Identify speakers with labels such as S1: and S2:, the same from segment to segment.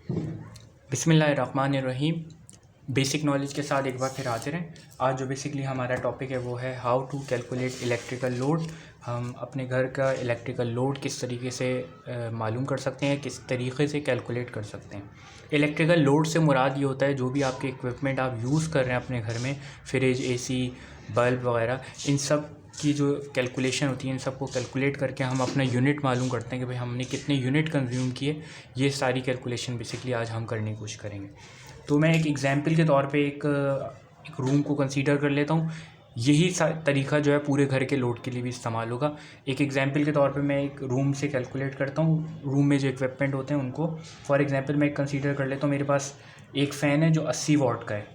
S1: बिस्मिल्लाहिर्रहमानिर्रहीम। Basic knowledge के साथ एक बार फिर हाजिर हैं। आज जो बेसिकली हमारा टॉपिक है वो है how to calculate electrical load. हम अपने घर का इलेक्ट्रिकल लोड किस तरीके से मालूम कर सकते हैं, किस तरीके से कैलकुलेट कर सकते हैं। इलेक्ट्रिकल लोड से मुराद ये होता है जो भी आपके इक्विपमेंट आप यूज़ कर रहे हैं अपने घर में, फ्रिज, एसी, बल्ब वगैरह, इन सब की जो कैलकुलेशन होती है, इन सबको कैलकुलेट करके हम अपना यूनिट मालूम करते हैं कि भाई हमने कितने यूनिट कंज्यूम किए। ये सारी कैलकुलेशन बेसिकली आज हम करने की कोशिश करेंगे। तो मैं एक एग्जांपल के तौर पे एक रूम को कंसीडर कर लेता हूँ। यही तरीका जो है पूरे घर के लोड के लिए भी इस्तेमाल होगा। एक एग्जांपल के तौर पे मैं एक रूम से कैलकुलेट करता हूँ। रूम में जो इक्विपमेंट होते हैं उनको फॉर एग्जांपल मैं कंसीडर कर लेता हूँ। मेरे पास एक फ़ैन है जो 80 वॉट का है।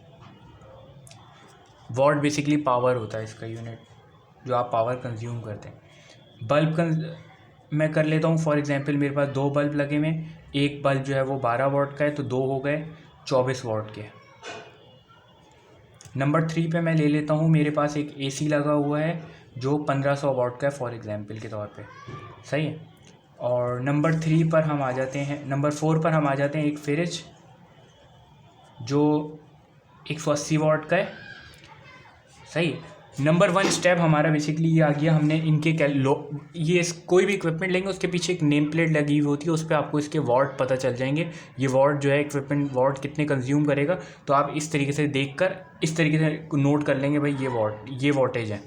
S1: वॉट बेसिकली पावर होता है इसका यूनिट, जो आप पावर कंज्यूम करते हैं। बल्ब मैं कर लेता हूँ फॉर एग्जांपल मेरे पास 2 बल्ब लगे हुए हैं। एक बल्ब जो है वो 12 वॉट का है, तो 2 हो गए 24 वॉट के। नंबर 3 पे मैं ले लेता हूँ, मेरे पास एक एसी लगा हुआ है जो 1500 वॉट का है फॉर एग्जांपल के तौर पे, सही है। और नंबर 4 पर हम आ जाते हैं एक फ्रिज जो 180 वॉट का है, सही। नंबर 1 स्टेप हमारा बेसिकली ये आ गया, हमने इनके ये कोई भी इक्विपमेंट लेंगे उसके पीछे एक नेम प्लेट लगी हुई होती है, उस पर आपको इसके वॉट पता चल जाएंगे। ये वॉट जो है इक्विपमेंट वॉट कितने कंज्यूम करेगा, तो आप इस तरीके से देखकर इस तरीके से नोट कर लेंगे भाई ये वॉटेज है।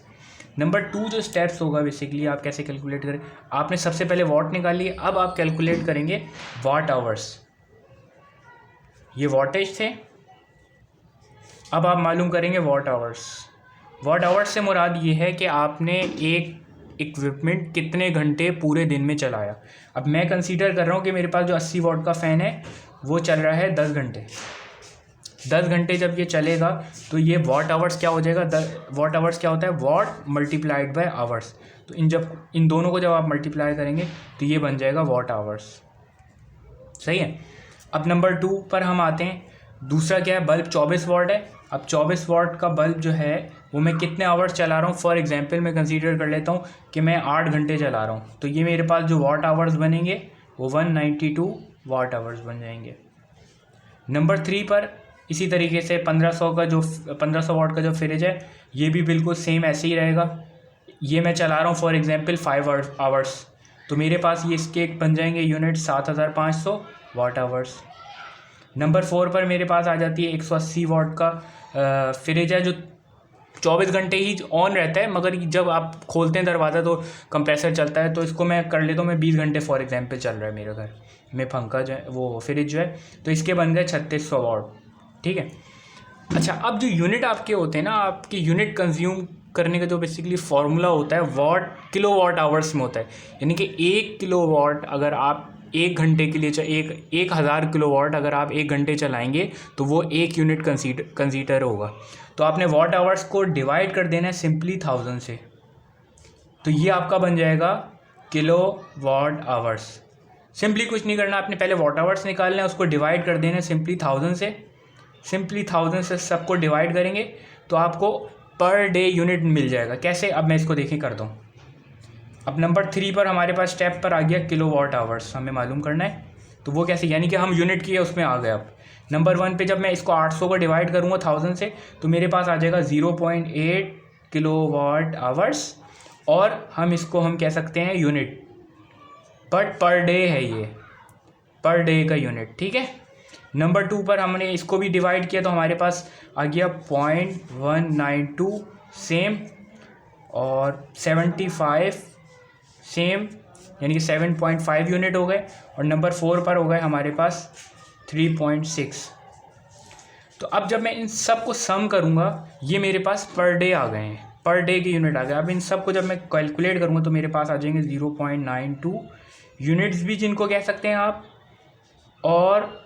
S1: नंबर 2 जो स्टेप्स होगा बेसिकली आप कैसे कैलकुलेट करें। आपने सबसे पहले वॉट निकाल लिए, अब आप कैलकुलेट करेंगे वाट आवर्स। ये वॉटेज थे, अब आप मालूम करेंगे वाट आवर्स। वाट आवर्स से मुराद ये है कि आपने एक इक्विपमेंट कितने घंटे पूरे दिन में चलाया। अब मैं कंसीडर कर रहा हूँ कि मेरे पास जो 80 वॉट का फ़ैन है वो चल रहा है 10 घंटे। 10 घंटे जब ये चलेगा तो ये वाट आवर्स क्या हो जाएगा। वाट आवर्स क्या होता है, वॉट मल्टीप्लाइड बाय आवर्स। तो इन दोनों को जब आप मल्टीप्लाई करेंगे तो ये बन जाएगा वाट आवर्स, सही है। अब नंबर 2 पर हम आते हैं। दूसरा क्या है, बल्ब 24 वॉट है। अब 24 वॉट का बल्ब जो है वो मैं कितने आवर्स चला रहा हूँ। फॉर एग्जांपल मैं कंसीडर कर लेता हूँ कि मैं 8 घंटे चला रहा हूँ, तो ये मेरे पास जो वाट आवर्स बनेंगे वो 192 वाट आवर्स बन जाएंगे। नंबर 3 पर इसी तरीके से 1500 वॉट का जो फ्रिज है ये भी बिल्कुल सेम ऐसे ही रहेगा। ये मैं चला रहा हूँ फॉर एग्जांपल 5 आवर्स, तो मेरे पास ये इसके बन जाएंगे यूनिट 7500 वाट आवर्स। नंबर 4 पर मेरे पास आ जाती है 180 वॉट का फ्रिज है जो 24 घंटे ही ऑन रहता है, मगर जब आप खोलते हैं दरवाज़ा तो कंप्रेसर चलता है। तो इसको मैं कर लेता हूँ, मैं 20 घंटे फॉर एग्जांपल चल रहा है मेरे घर में पंखा जो है वो फ्रिज जो है, तो इसके बन गए 3600 वॉट, ठीक है। अच्छा, अब जो यूनिट आपके होते हैं ना, आपके यूनिट कंज्यूम करने का जो बेसिकली फार्मूला होता है वॉट किलो वॉट आवर्स में होता है। यानी कि 1 किलो वॉट अगर आप 1 घंटे के लिए 1000 किलो वाट अगर आप 1 घंटे चलाएंगे तो वो 1 यूनिट कंसीडर होगा। तो आपने वाट आवर्स को डिवाइड कर देना है सिंपली 1000 से, तो ये आपका बन जाएगा किलो वाट आवर्स। सिंपली कुछ नहीं करना, आपने पहले वाट आवर्स निकालना है, उसको डिवाइड कर देना है सिंपली 1000 से। सिंपली 1000 से सबको डिवाइड करेंगे तो आपको पर डे यूनिट मिल जाएगा। कैसे, अब मैं इसको देखें करता हूँ। अब नंबर 3 पर हमारे पास स्टेप पर आ गया किलो वाट आवर्स हमें मालूम करना है, तो वो कैसे, यानी कि हम यूनिट किए उसमें आ गए। अब नंबर 1 पे जब मैं इसको 800 को डिवाइड करूँगा 1000 से तो मेरे पास आ जाएगा 0.8 किलो वाट आवर्स, और हम कह सकते हैं यूनिट, बट पर डे है ये, पर डे का यूनिट, ठीक है। नंबर 2 पर हमने इसको भी डिवाइड किया तो हमारे पास आ गया 0.192 सेम, और 75 सेम, यानी कि 7.5 यूनिट हो गए। और नंबर 4 पर हो गए हमारे पास 3.6। तो अब जब मैं इन सब को सम करूँगा ये मेरे पास पर डे आ गए हैं, पर डे के यूनिट आ गए। अब इन सब को जब मैं कैलकुलेट करूँगा तो मेरे पास आ जाएंगे 0.92 यूनिट्स भी जिनको कह सकते हैं आप, और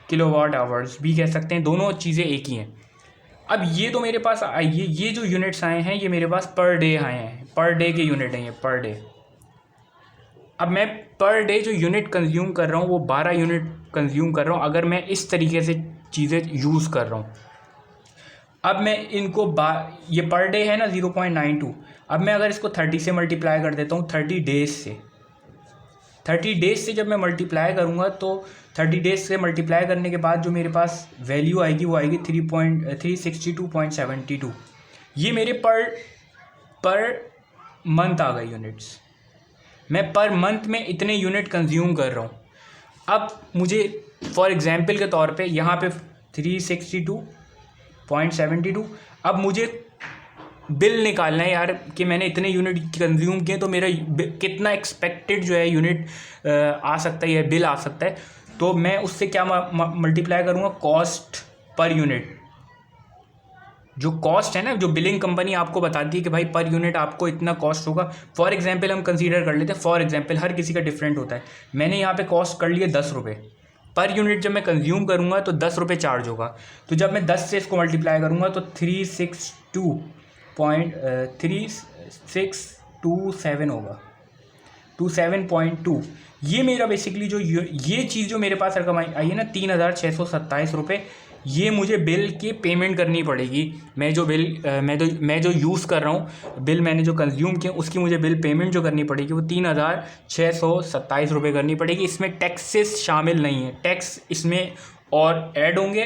S1: किलोवाट आवर्स भी कह सकते हैं, दोनों चीज़ें एक ही हैं। अब ये तो मेरे पास ये जो यूनिट्स आए हैं ये मेरे पास पर डे आए हैं, पर डे के यूनिट हैं ये, पर डे। अब मैं पर डे जो यूनिट कंज्यूम कर रहा हूँ वो 12 यूनिट कंज्यूम कर रहा हूँ अगर मैं इस तरीके से चीज़ें यूज़ कर रहा हूँ। अब मैं इनको ये पर डे है ना 0.92, अब मैं अगर इसको 30 से मल्टीप्लाई कर देता हूँ 30 डेज़ से, 30 डेज़ से जब मैं मल्टीप्लाई करूँगा तो 30 डेज से मल्टीप्लाई करने के बाद जो मेरे पास वैल्यू आएगी वो आएगी 362.72। ये मेरे पर मंथ आ गए यूनिट्स। मैं पर मंथ में इतने यूनिट कंज्यूम कर रहा हूँ। अब मुझे फॉर एग्जांपल के तौर पे यहाँ पे 362.72, अब मुझे बिल निकालना है यार कि मैंने इतने यूनिट कंज्यूम किए तो मेरा कितना एक्सपेक्टेड जो है यूनिट आ सकता है या बिल आ सकता है। तो मैं उससे क्या मल्टीप्लाई करूँगा, कॉस्ट पर यूनिट। जो कॉस्ट है ना, जो बिलिंग कंपनी आपको बताती है कि भाई पर यूनिट आपको इतना कॉस्ट होगा। फॉर एग्जांपल हम कंसीडर कर लेते हैं, फॉर एग्जांपल हर किसी का डिफरेंट होता है। मैंने यहाँ पे कॉस्ट कर लिए 10 रुपये पर यूनिट। जब मैं कंज्यूम करूँगा तो 10 रुपये चार्ज होगा। तो जब मैं 10 से इसको मल्टीप्लाई करूँगा तो 3627 होगा, 27.2। ये मेरा बेसिकली जो ये चीज़ जो मेरे पास रकम आई है ना 3627 रुपये, ये मुझे बिल की पेमेंट करनी पड़ेगी। मैं जो यूज़ कर रहा हूँ, बिल मैंने जो कंज्यूम किया उसकी मुझे बिल पेमेंट जो करनी पड़ेगी वो 3627 रुपये करनी पड़ेगी। इसमें टैक्सेस शामिल नहीं है, टैक्स इसमें और ऐड होंगे।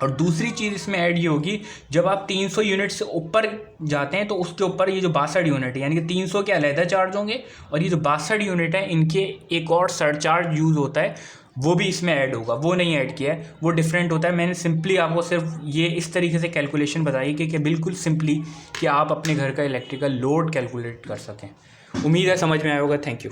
S1: और दूसरी चीज़ इसमें ऐड ये होगी, जब आप 300 यूनिट से ऊपर जाते हैं तो उसके ऊपर ये जो 62 यूनिट है, यानी कि 300 के अलहदा चार्ज होंगे, और ये जो 62 यूनिट है इनके एक और सरचार्ज यूज़ होता है, वो भी इसमें ऐड होगा। वो नहीं ऐड किया है, वो डिफरेंट होता है। मैंने सिंपली आपको सिर्फ ये इस तरीके से कैलकुलेशन बताई कि बिल्कुल सिंपली कि आप अपने घर का इलेक्ट्रिकल लोड कैलकुलेट कर सकें। उम्मीद है समझ में आया होगा। Thank you.